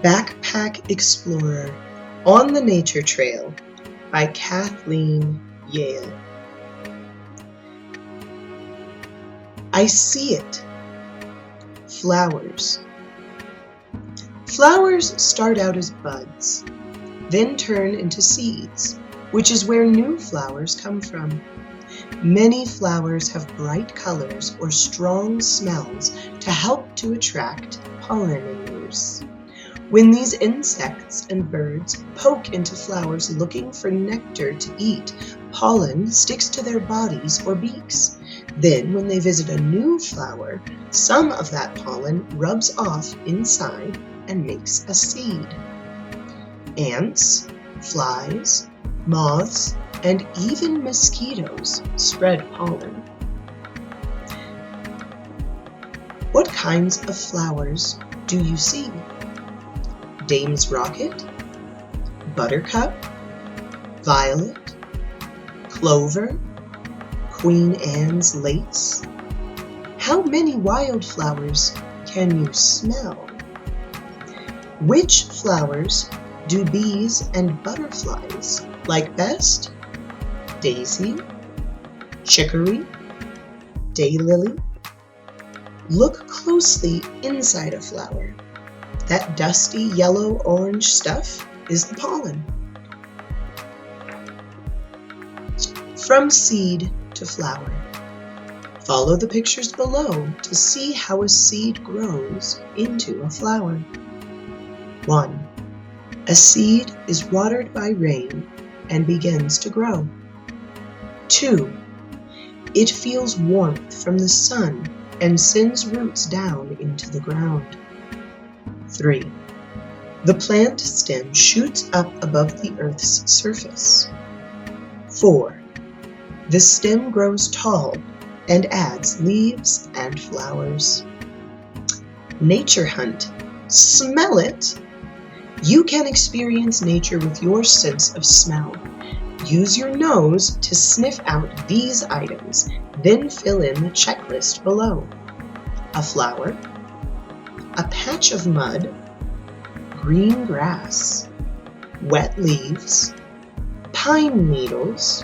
Backpack Explorer on the Nature Trail by Kathleen Yale. I see it. Flowers. Flowers start out as buds, then turn into seeds, which is where new flowers come from. Many flowers have bright colors or strong smells to help to attract pollinators. When these insects and birds poke into flowers looking for nectar to eat, pollen sticks to their bodies or beaks. Then, when they visit a new flower, some of that pollen rubs off inside and makes a seed. Ants, flies, moths, and even mosquitoes spread pollen. What kinds of flowers do you see? Dame's Rocket, Buttercup, Violet, Clover, Queen Anne's Lace. How many wildflowers can you smell? Which flowers do bees and butterflies like best? Daisy, chicory, daylily. Look closely inside a flower. That dusty yellow-orange stuff is the pollen. From seed to flower. Follow the pictures below to see how a seed grows into a flower. 1. A seed is watered by rain and begins to grow. 2. It feels warmth from the sun and sends roots down into the ground. 3. The plant stem shoots up above the earth's surface. 4. The stem grows tall and adds leaves and flowers. Nature hunt. Smell it! You can experience nature with your sense of smell. Use your nose to sniff out these items, then fill in the checklist below. A flower, a patch of mud, green grass, wet leaves, pine needles,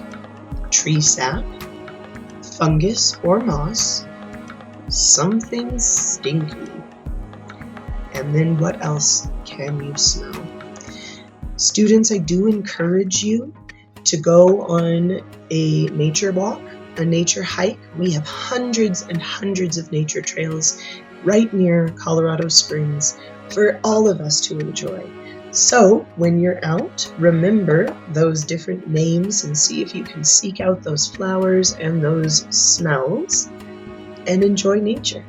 tree sap, fungus or moss, something stinky. And then what else can you smell? Students, I do encourage you to go on a nature walk, a nature hike. We have hundreds and hundreds of nature trails right near Colorado Springs for all of us to enjoy. So when you're out, remember those different names and see if you can seek out those flowers and those smells and enjoy nature.